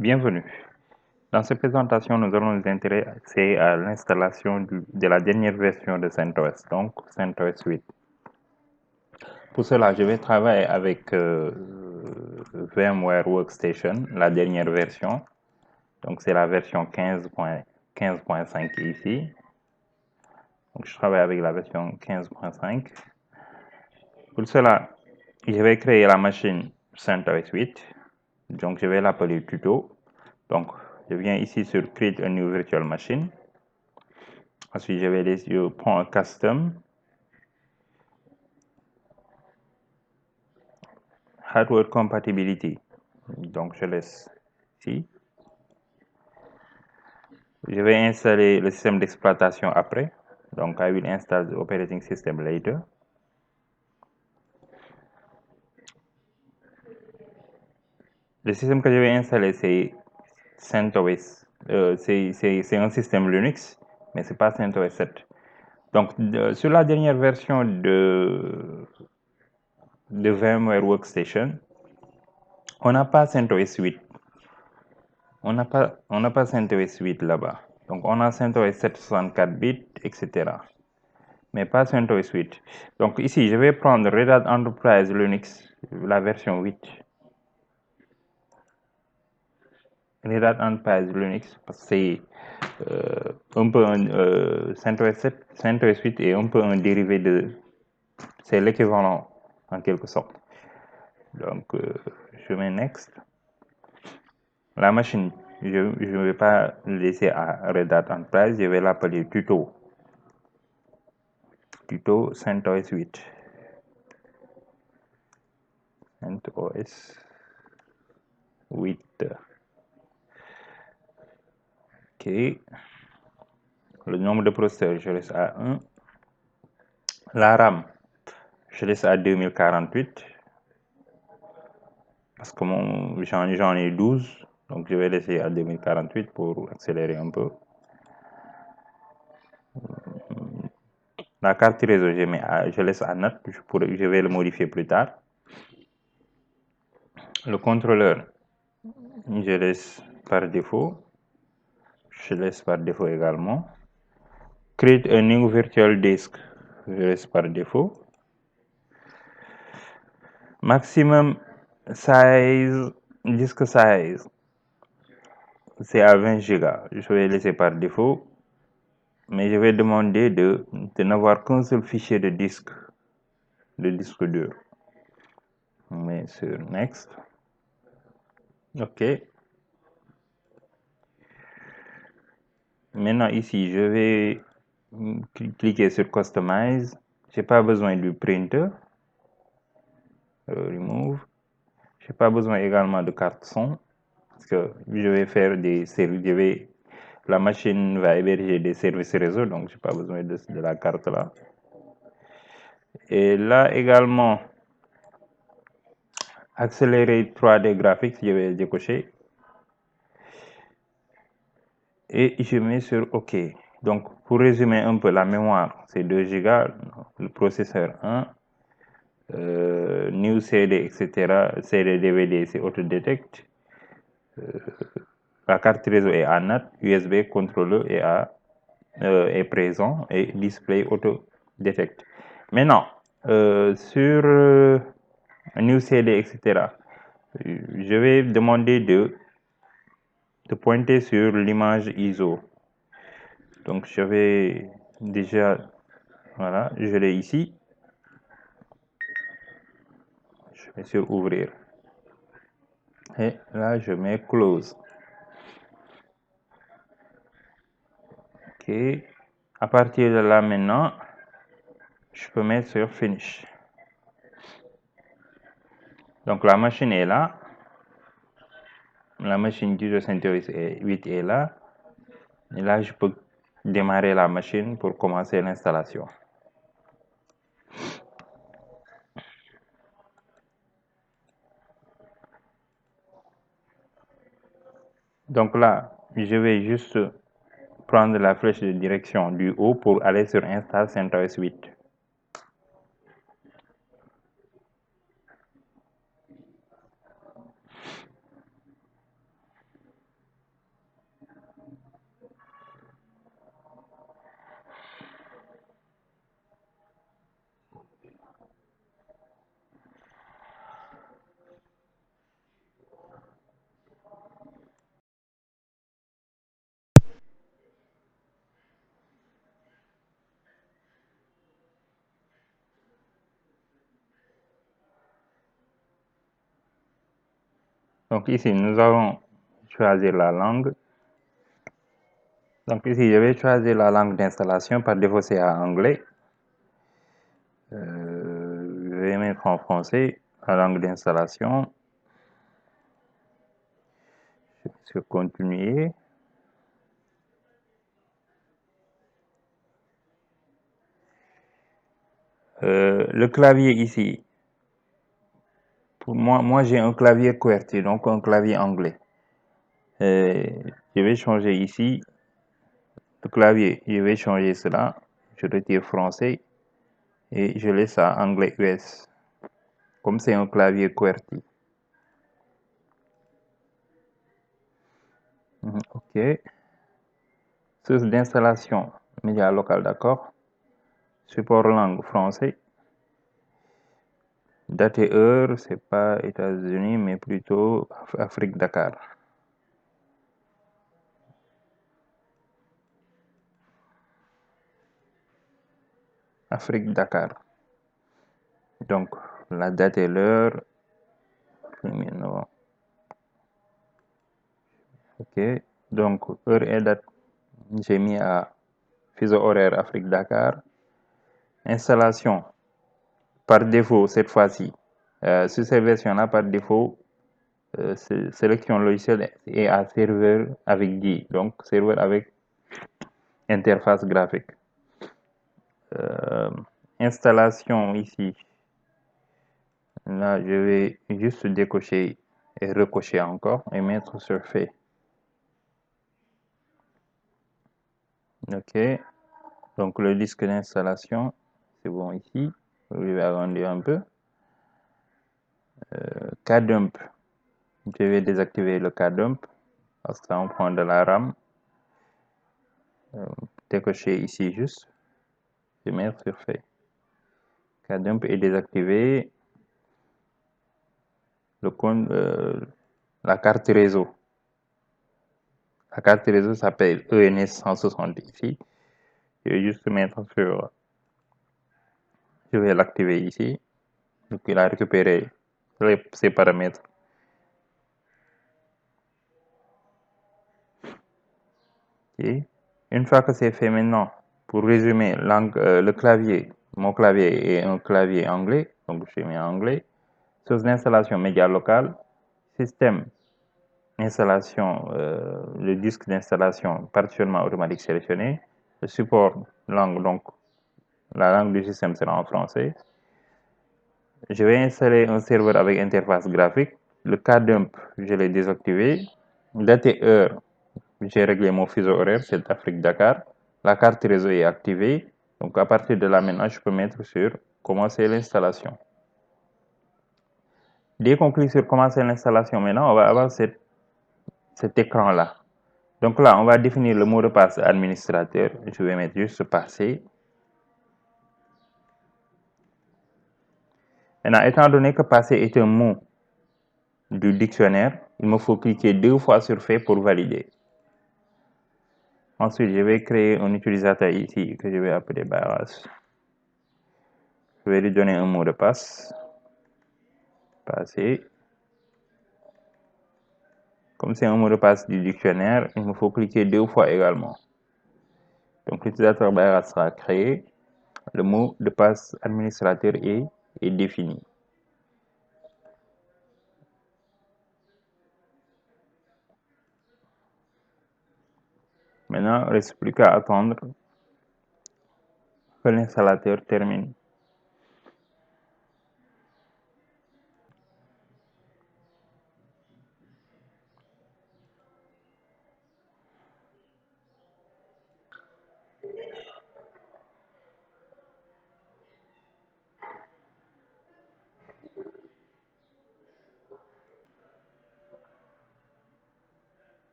Bienvenue. Dans cette présentation, nous allons nous intéresser à l'installation de la dernière version de CentOS, donc CentOS 8. Pour cela, je vais travailler avec VMware Workstation, la dernière version. Donc, c'est la version 15.5 ici. Donc, je travaille avec la version 15.5. Pour cela, je vais créer la machine CentOS 8. Donc, je vais l'appeler tuto. Donc, je viens ici sur Create a new virtual machine. Ensuite, je prends un custom. Hardware compatibility. Donc, je laisse ici. Je vais installer le système d'exploitation après. Donc, I will install the operating system later. Le système que je vais installer, c'est CentOS. C'est un système Linux, mais c'est pas CentOS 7. Donc, sur la dernière version de VMware Workstation, on n'a pas CentOS 8. On n'a pas CentOS 8 là-bas. Donc, on a CentOS 7 64 bits, etc. Mais pas CentOS 8. Donc, ici, je vais prendre Red Hat Enterprise Linux, la version 8. Red Hat Enterprise Linux, parce que c'est un peu CentOS 7, CentOS 8 est un peu un dérivé de. C'est l'équivalent, en quelque sorte. Donc, je mets Next. La machine, je ne vais pas laisser à Red Hat Enterprise, je vais l'appeler tuto. Tuto CentOS 8. CentOS 8. OK. Le nombre de processeurs, je laisse à 1. La RAM, je laisse à 2048. Parce que j'en ai 12. Donc, je vais laisser à 2048 pour accélérer un peu. La carte réseau, je laisse à 9. Je vais le modifier plus tard. Le contrôleur, je laisse par défaut. Je laisse par défaut également. Create a new virtual disk, je laisse par défaut. Maximum size, disk size, c'est à 20 Go. Je vais laisser par défaut. Mais je vais demander de n'avoir qu'un seul fichier de disque dur. On met sur Next. OK. Maintenant, ici, je vais cliquer sur Customize. Je n'ai pas besoin du printer. Remove. Je n'ai pas besoin également de carte son. Parce que je vais faire des services. La machine va héberger des services réseau, donc je n'ai pas besoin de la carte là. Et là également, accélérer 3D graphics, je vais décocher. Et je mets sur OK. Donc, pour résumer un peu, la mémoire, c'est 2 Go, le processeur 1, New CD, etc. CD, DVD, c'est Autodetect. La carte réseau est à NAT, USB, contrôleur est présent et display Autodetect. Maintenant, sur New CD, etc., je vais demander de pointer sur l'image ISO. Donc, je vais déjà, voilà, je l'ai ici. Je mets sur ouvrir. Et là, je mets close. OK. À partir de là, maintenant, je peux mettre sur finish. Donc, la machine est là. La machine du CentOS 8 est là. Et là, je peux démarrer la machine pour commencer l'installation. Donc là, je vais juste prendre la flèche de direction du haut pour aller sur Install CentOS 8. Donc ici, nous allons choisir la langue. Donc ici, je vais choisir la langue d'installation. Par défaut, c'est en anglais. Je vais mettre en français la langue d'installation. Je vais sur continuer. Le clavier ici, pour moi j'ai un clavier QWERTY, donc un clavier anglais. Je vais changer ici le clavier, je vais changer cela, je retire français et je laisse ça anglais US, comme c'est un clavier QWERTY. OK. Source d'installation, média local, d'accord. Support langue, français. Date et heure, c'est pas États-Unis, mais plutôt Afrique, Dakar. Afrique, Dakar. Donc, la date et l'heure, 1er novembre. OK. Donc, heure et date, j'ai mis à fuseau horaire Afrique, Dakar. Installation, par défaut, cette fois-ci, sur ces versions-là, par défaut, sélection logicielle est à serveur avec GUI, donc serveur avec interface graphique. Installation ici, là je vais juste décocher et recocher encore et mettre sur fait. OK, donc le disque d'installation, c'est bon ici. Je vais agrandir un peu. KDump, je vais désactiver le KDump parce que ça en prend de la RAM. Décocher ici juste, je vais mettre sur fait. KDump est désactivé. La carte réseau. La carte réseau s'appelle ENS 160 ici. Je vais juste mettre sur. Je vais l'activer ici. Donc il a récupéré ses paramètres. Okay. Une fois que c'est fait maintenant, pour résumer, le clavier, mon clavier est un clavier anglais, donc je mets en anglais. Source d'installation média local. Système installation, le disque d'installation partitionnement automatique sélectionné. Le support langue, donc la langue du système sera en français. Je vais installer un serveur avec interface graphique. Le KDump, je l'ai désactivé. Date et heure, j'ai réglé mon fuseau horaire, c'est Afrique Dakar. La carte réseau est activée. Donc à partir de là maintenant, je peux mettre sur commencer l'installation. Dès qu'on clique sur commencer l'installation, maintenant on va avoir cet écran-là. Donc là, on va définir le mot de passe administrateur. Je vais mettre juste passer. Maintenant, étant donné que passer est un mot du dictionnaire, il me faut cliquer 2 fois sur fait pour valider. Ensuite, je vais créer un utilisateur ici que je vais appeler Barras. Je vais lui donner un mot de passe. Passer. Comme c'est un mot de passe du dictionnaire, il me faut cliquer 2 fois également. Donc l'utilisateur Barras sera créé. Le mot de passe administrateur est défini. Maintenant, il ne reste plus qu'à attendre que l'installateur termine.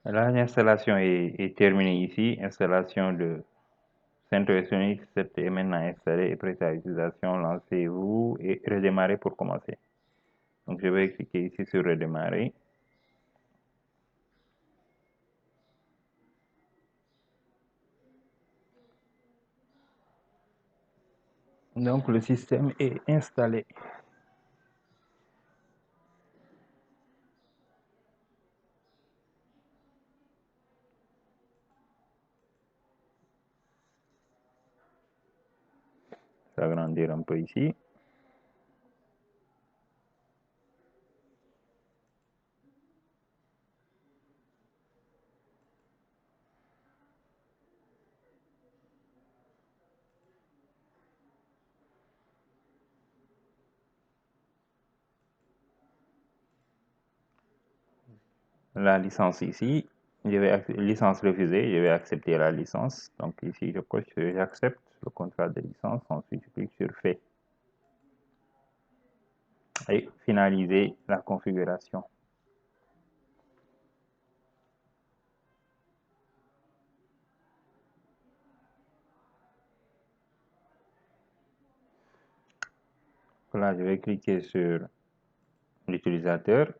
Là, l'installation est terminée ici. Installation de CentOS Unix 7 est maintenant installé et prêt à utilisation. Lancez-vous et redémarrez pour commencer. Donc, je vais cliquer ici sur redémarrer. Donc le système est installé. Agrandir un peu ici. La licence ici, licence refusée, je vais accepter la licence. Donc ici, je coche j'accepte le contrat de licence. Ensuite, je clique sur fait et finaliser la configuration. Là, je vais cliquer sur l'utilisateur.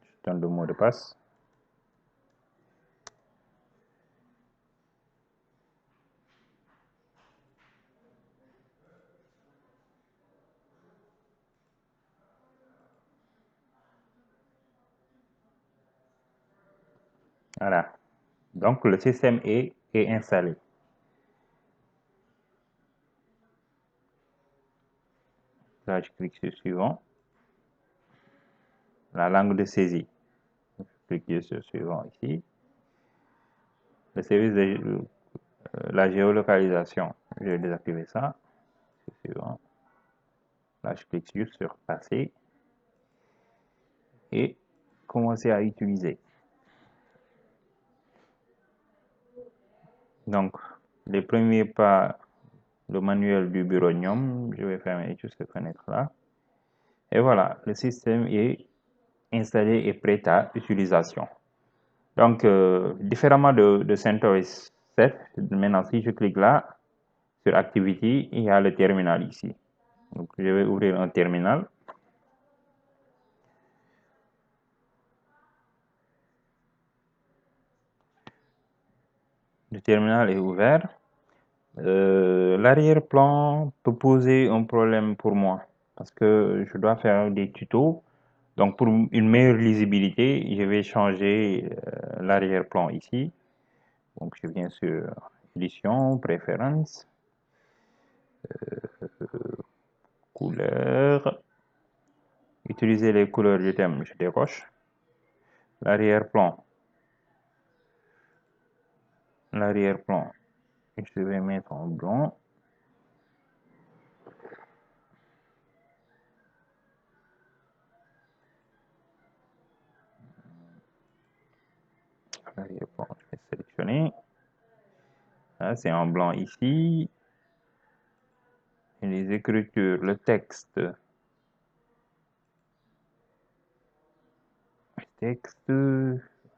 Je donne le mot de passe. Voilà. Donc, le système est installé. Là, je clique sur suivant. La langue de saisie. Je clique sur suivant ici. Le service de la géolocalisation. Je vais désactiver ça. Suivant. Là, je clique juste sur passer et commencer à utiliser. Donc, les premiers pas, le manuel du bureau NIOM, je vais fermer juste cette fenêtre-là. Et voilà, le système est installé et prêt à utilisation. Donc, différemment de CentOS 7, maintenant si je clique là, sur Activity, il y a le terminal ici. Donc, je vais ouvrir un terminal. Le terminal est ouvert. L'arrière-plan peut poser un problème pour moi parce que je dois faire des tutos. Donc, pour une meilleure lisibilité, je vais changer l'arrière-plan ici. Donc, je viens sur Édition, Préférences, Couleurs, utiliser les couleurs du thème, je décoche. L'arrière-plan, je vais mettre en blanc. L'arrière-plan, je vais sélectionner. Là, c'est en blanc ici. Et les écritures, le texte.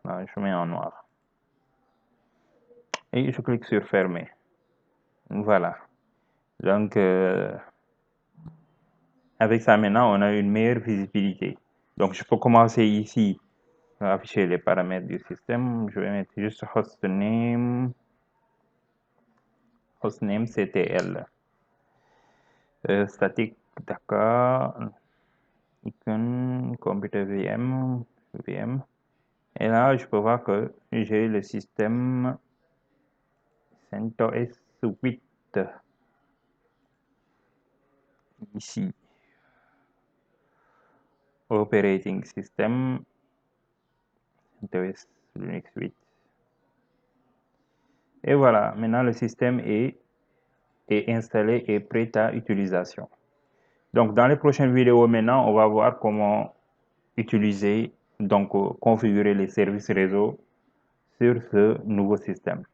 Là, je mets en noir. Et je clique sur fermer. Voilà. Donc, avec ça maintenant, on a une meilleure visibilité. Donc, je peux commencer ici à afficher les paramètres du système. Je vais mettre juste hostname CTL. Statique, d'accord. Icon, computer VM. Et là, je peux voir que j'ai le système CentOS 8 ici. Operating System CentOS Linux 8. Et voilà, maintenant le système est installé et prêt à utilisation. Donc, dans les prochaines vidéos maintenant, on va voir comment utiliser, donc configurer les services réseau sur ce nouveau système.